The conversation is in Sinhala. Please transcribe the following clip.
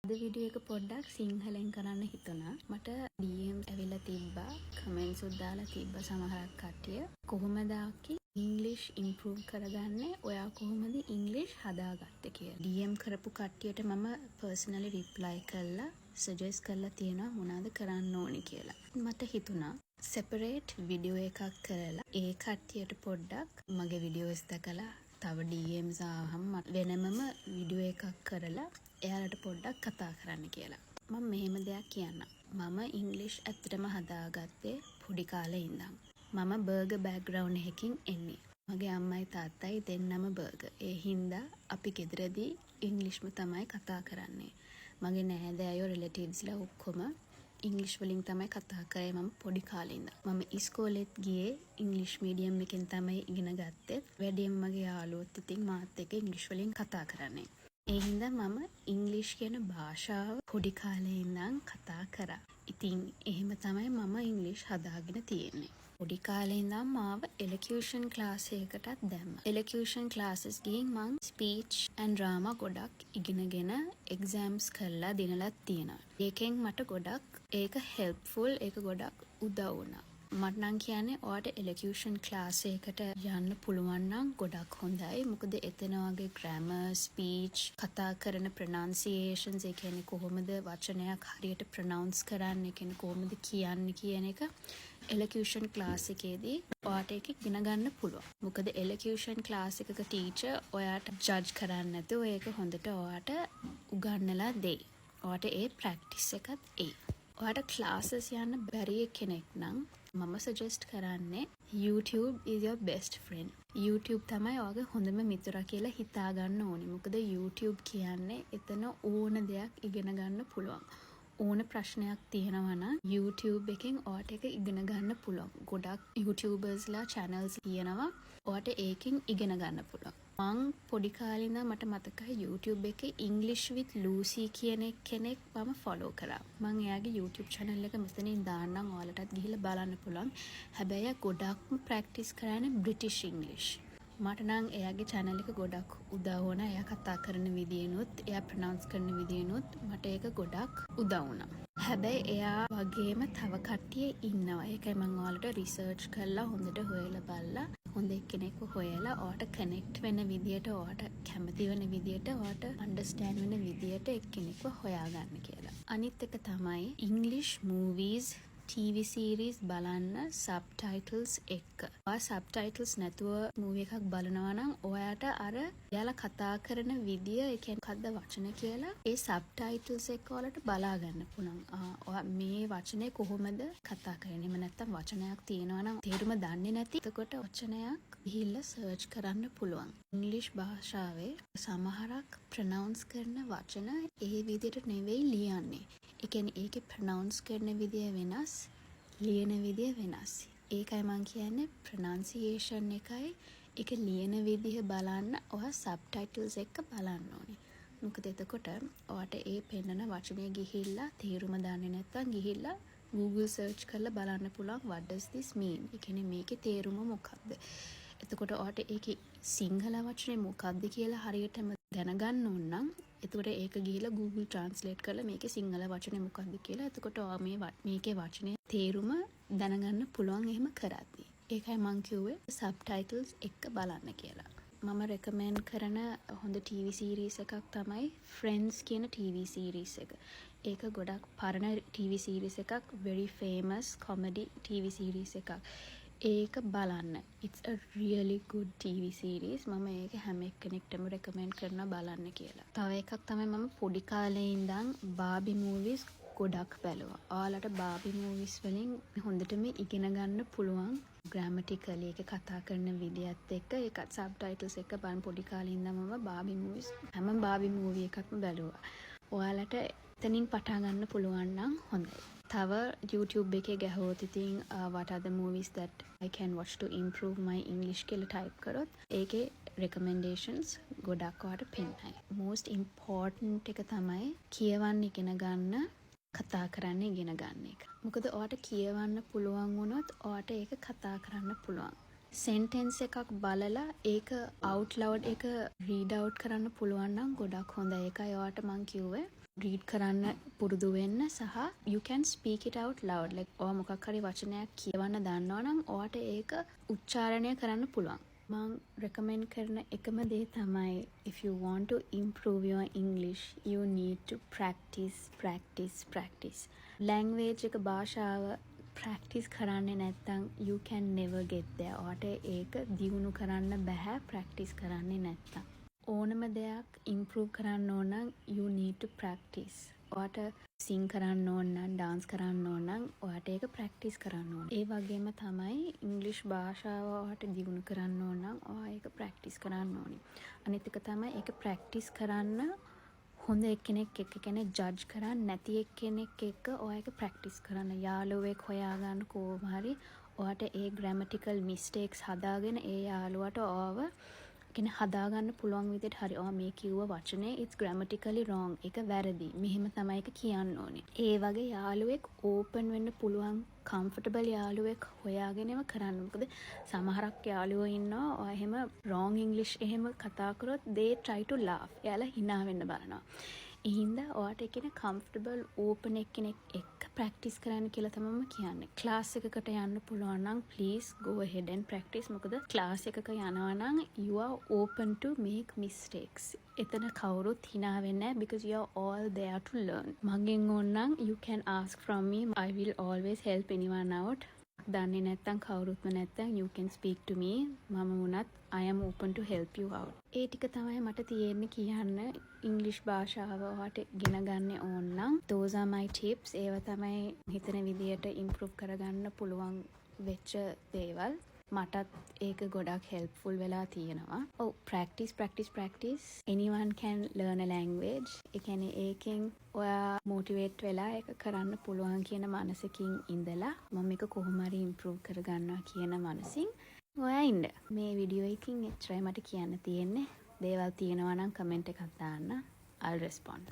අද වීඩියෝ එක පොඩ්ඩක් සිංහලෙන් කරන්න හිතුණා. මට DM ඇවිල්ලා තිබ්බා, කමෙන්ට්ස් උත් දාලා තිබ්බා සමහරක් කට්ටිය. කොහොමද ආකි ඉංග්‍රීසි ඉම්ප්‍රූව් කරගන්නේ? ඔයා කොහොමද ඉංග්‍රීසි හදාගත්තේ කියලා. DM කරපු කට්ටියට මම පර්සනලි රිප්ලයි කළා, සජෙස්ට් කරලා තියෙනවා මොනවද කරන්න ඕනි කියලා. මට හිතුණා සෙපරේට් වීඩියෝ එකක් කරලා ඒ කට්ටියට පොඩ්ඩක් මගේ වීඩියෝස් දැකලා තව DMs ආවම වෙනමම වීඩියෝ එකක් කරලා එයාලට පොඩ්ඩක් කතා කරන්න කියලා. මම මෙහෙම දෙයක් කියන්නම්. මම ඉංග්‍රීසි ඇත්තටම හදාගත්තේ පොඩි කාලේ ඉඳන්. මම බර්ගර් බෑග්ග්‍රවුන්ඩ් එකකින් එන්නේ. මගේ අම්මයි තාත්තයි දෙන්නම බර්ගර්. ඒ හින්දා අපි ගෙදරදී ඉංග්‍රීසිම තමයි කතා කරන්නේ. මගේ නෑදෑයෝ රිලටිව්ස්ලා ඔක්කොම ඉංග්‍රීසි වලින් තමයි කතා කරේ මම පොඩි කාලේ ඉඳන්. මම ඉස්කෝලෙත් ගියේ ඉංග්‍රීසි මීඩියම් එකෙන් තමයි ඉගෙන ගත්තේ. වැඩියෙන් මගේ යාළුවොත් ඉතින් මාත් එක්ක ඉංග්‍රීසි වලින් කතා කරන්නේ. ඒ හින්දා මම ඉංග්‍රීසි කියන භාෂාව පොඩි කාලේ ඉඳන් කතා කරා. ඉතින් එහෙම තමයි මම ඉංග්‍රීසි හදාගෙන තියෙන්නේ. පොඩි කාලේ ඉඳන් මාව එලකියුෂන් ක්ලාස් එකකටත් දැම්මා. එලකියුෂන් ක්ලාසස් ගිහින් මං ස්පීච් ඇන්ඩ් ඩ්‍රාමා ගොඩක් ඉගෙනගෙන එක්සෑම්ස් කරලා දිනලත් තියෙනවා. ඒකෙන් මට ගොඩක් ඒක හෙල්ප්ෆුල්, ඒක ගොඩක් උදව් වුණා. මට නම් කියන්නේ ඔයාට එලකියුෂන් ක්ලාස් එකකට යන්න පුළුවන් නම් ගොඩක් හොඳයි. මොකද එතන වගේ ග්‍රැමර්, ස්පීච්, කතා කරන ප්‍රොනන්සියේෂන්ස්, ඒ කියන්නේ කොහොමද වචනයක් හරියට ප්‍රොනවුන්ස් කරන්නේ, කියන්නේ කොහොමද කියන්නේ කියන එක එලකියුෂන් ක්ලාස් එකේදී ඔයාට ඒක ඉගෙන ගන්න පුළුවන්. මොකද එලකියුෂන් ක්ලාස් එකක ටීචර් ඔයාට ජජ් කරන්නේ නැතුව ඒක හොඳට ඔයාට උගන්වලා දෙයි. ඔයාට ඒ ප්‍රැක්ටිස් එකත් එයි. ඔයාට ක්ලාසස් යන්න බැරි කෙනෙක් නම් මම සජෙස්ට් කරන්නේ YouTube is your best friend. YouTube තමයි ඔයාගේ හොඳම මිතුරා කියලා හිතා ගන්න ඕනේ. මොකද YouTube කියන්නේ එතන ඕන දෙයක් ඉගෙන ගන්න පුළුවන්. ඕන ප්‍රශ්නයක් තියෙනවා නම් YouTube එකෙන් ඔයාට ඒක ඉගෙන ගන්න පුළුවන්. ගොඩක් YouTubersලා channels තියෙනවා. ඔයාට ඒකෙන් ඉගෙන ගන්න පුළුවන්. මං පොඩි කාලේ ඉඳන් මට මතකයි YouTube එකේ English with Lucy කියන කෙනෙක් මම ෆලෝ කරා. මං එයාගේ YouTube channel එක මෙතනින් දාන්නම්, ඔයාලටත් ගිහිල්ලා බලන්න පුළුවන්. හැබැයි ගොඩක්ම ප්‍රැක්ටිස් කරන්නේ British English. මට නම් එයාගේ channel එක ගොඩක් උදව් වුණා. එයා කතා කරන විදියනොත්, එයා ප්‍රොනවුන්ස් කරන විදියනොත් මට ඒක ගොඩක් උදව් වුණා. හැබැයි එයා වගේම තව කට්ටිය ඉන්නවා. ඒකයි මම ඔයාලට රිසර්ච් කරලා හොඳට හොයලා බලලා හොඳ එක්කෙනෙක්ව හොයලා ඔයාට කනෙක්ට් වෙන විදියට, ඔයාට කැමති වෙන විදියට, ඔයාට අන්ඩර්ස්ටෑන්ඩ් වෙන විදියට එක්කෙනෙක්ව හොයාගන්න කියලා. අනිත් එක තමයි English movies, TV series බලන්න subtitles එක්ක. ඔයා subtitles නැතුව movie එකක් බලනවා නම් ඔයාට අර එයාලා කතා කරන විදිය, ඒ කියන්නේ මොකද්ද වචන කියලා ඒ subtitles එක්ක ඔයාලට බලා ගන්න පුළුවන්. ඔයා මේ වචනේ කොහොමද කතා කරන්නේ? එහෙම නැත්නම් වචනයක් තියෙනවා නම් තේරුම දන්නේ නැති. එතකොට වචනයක් ගිහිල්ලා සර්ච් කරන්න පුළුවන්. ඉංග්‍රීසි භාෂාවේ සමහරක් ප්‍රොනවුන්ස් කරන වචන ඒ විදිහට නෙවෙයි ලියන්නේ. ඒ කියන්නේ ඒකේ ප්‍රොනවුන්ස් කරන විදිය වෙනස්, ලියන විදිය වෙනස්. ඒකයි මම කියන්නේ ප්‍රොනන්සියේෂන් එකයි ඒක ලියන විදිහ බලන්න ඔයා සබ්ටයිටල්ස් එක්ක බලන්න ඕනේ. මොකද එතකොට ඔයාට ඒ පෙන්නන වචනේ ගිහිල්ලා තේරුම දන්නේ නැත්නම් ගිහිල්ලා Google search කරලා බලන්න පුළුවන් what does this mean? ඒ කියන්නේ මේකේ තේරුම මොකක්ද? එතකොට ඔයාට ඒකේ සිංහල වචනේ මොකක්ද කියලා හරියටම දැනගන්න ඕන නම් එතකොට ඒක ගිහිල්ලා Google Translate කරලා මේකේ සිංහල වචනේ මොකක්ද කියලා එතකොට ඔයා මේකේ වචනේ තේරුම දැනගන්න පුළුවන් එහෙම කරද්දී. ඒකයි මං කිව්වේ subtitles එක්ක බලන්න කියලා. මම recommend කරන හොඳ TV series එකක් තමයි Friends කියන TV series එක. ඒක ගොඩක් පරණ TV series එකක්, very famous comedy TV series එකක්. ඒක බලන්න. It's a really good TV series. මම ඒක හැම එක්කෙනෙක්ටම recommend කරනවා බලන්න කියලා. තව එකක් තමයි මම පොඩි කාලේ ඉඳන් Barbie movies ගොඩක් බැලුවා. ඔයාලට Barbie movies වලින් හොඳටම ඉගෙන ගන්න පුළුවන්. grammatically එක කතා කරන විදියත් එක්ක ඒකත් subtitles එක්ක බලන් පොඩි කාලේ ඉඳන් මම Barbie movies හැම Barbie movie එකක්ම බැලුවා. ඔයාලට එතනින් පටන් ගන්න පුළුවන් නම් හොඳයි. තව YouTube එකේ ගැහුවොත් ඉතින් what are the movies that I can watch to improve my English කියලා type කරොත් ඒකේ recommendations ගොඩක් ඔයාලට පෙන්නයි. most important එක තමයි කියවන්න ඉගෙන ගන්න, කතා කරන්න ඉගෙන ගන්න එක. මොකද ඔයාට කියවන්න පුළුවන් වුණොත් ඔයාට ඒක කතා කරන්න පුළුවන්. sentence එකක් බලලා ඒක out loud එක read out කරන්න පුළුවන් නම් ගොඩක් හොඳයි. ඒකයි ඔයාට මං කිව්වේ read කරන්න පුරුදු වෙන්න සහ you can speak it out loud. like ඔයා මොකක් හරි වචනයක් කියවන්න දන්නවා නම් ඔයාට ඒක උච්චාරණය කරන්න පුළුවන්. මම recommend කරන එකම දේ තමයි if you want to improve your English you need to practice. language එක භාෂාව practice කරන්නේ නැත්නම් you can never get there. ඔයාට ඒක දියුණු කරන්න බෑ practice කරන්නේ නැත්නම්. ඕනම දෙයක් improve කරන්න ඕන නම් you need to practice. ඔයාට sing කරන්න ඕන නම් dance කරන්න ඕන නම් ඔයාට ඒක practice කරන්න ඕන. ඒ වගේම තමයි English භාෂාව ඔයාට දියුණු කරන්න ඕන නම් ඔයා ඒක practice කරන්න ඕනි. අනිත් එක තමයි ඒක practice කරන්න හොඳ එක්කෙනෙක් එක්ක කෙනෙක් ජජ් කරන්නේ නැති එක්කෙනෙක් එක්ක ඔයා ඒක practice කරන්න. යාළුවෙක් හොයාගන්න කොහොම හරි ඔයාට ඒ grammatical mistakes හදාගෙන ඒ යාළුවාට ඔයාව කියන්නේ හදාගන්න පුළුවන් විදිහට හරි ඔයා මේ කිව්ව වචනේ it's grammatically wrong. ඒක වැරදි. මෙහෙම තමයි ඒක කියන්න ඕනේ. ඒ වගේ යාළුවෙක් open වෙන්න පුළුවන් comfortable යාළුවෙක් හොයාගෙනම කරන්න. මොකද සමහරක් යාළුවෝ ඉන්නවා ඔයා එහෙම wrong English එහෙම කතා කරොත් they try to laugh. එයාලා hina වෙන්න බලනවා. ඒ හින්දා ඔයාට ඒ කියන්නේ comfortable open එක්කෙනෙක් එක්ක practice කරන්න කියලා තමයි කියන්නේ. class එකකට යන්න පුළුවන් නම් please go ahead and practice. මොකද class එකක යනවා නම් you are open to make mistakes. එතන කවුරුත් hina වෙන්නේ නැහැ because you are all there to learn. මගෙන් ඕන නම් you can ask from me. I will always help anyone out. දන්නේ නැත්තම් කවුරුත්ම නැත්තම් you can speak to me. මම වුණත් I am open to help you out. ඒ ටික තමයි මට තියෙන්නේ කියන්න ඉංග්‍රීසි භාෂාව ඔයාට ඉගෙන ගන්න ඕන නම් those are my tips. ඒවා තමයි හිතන විදියට improve කරගන්න පුළුවන් වෙච්ච දේවල්. මටත් ඒක ගොඩක් helpful වෙලා තියෙනවා. ඔව් practice. Anyone can learn a language. ඒ කියන්නේ ඒකෙන් ඔයා motivate වෙලා ඒක කරන්න පුළුවන් කියන මනසකින් ඉඳලා මම මේක කොහොම හරි improve කරගන්නවා කියන මනසින් ඔයා ඉන්න. මේ වීඩියෝ එකකින් එච්චරයි මට කියන්න තියෙන්නේ. දේවල් තියෙනවා නම් comment එකක් දාන්න. I'll respond.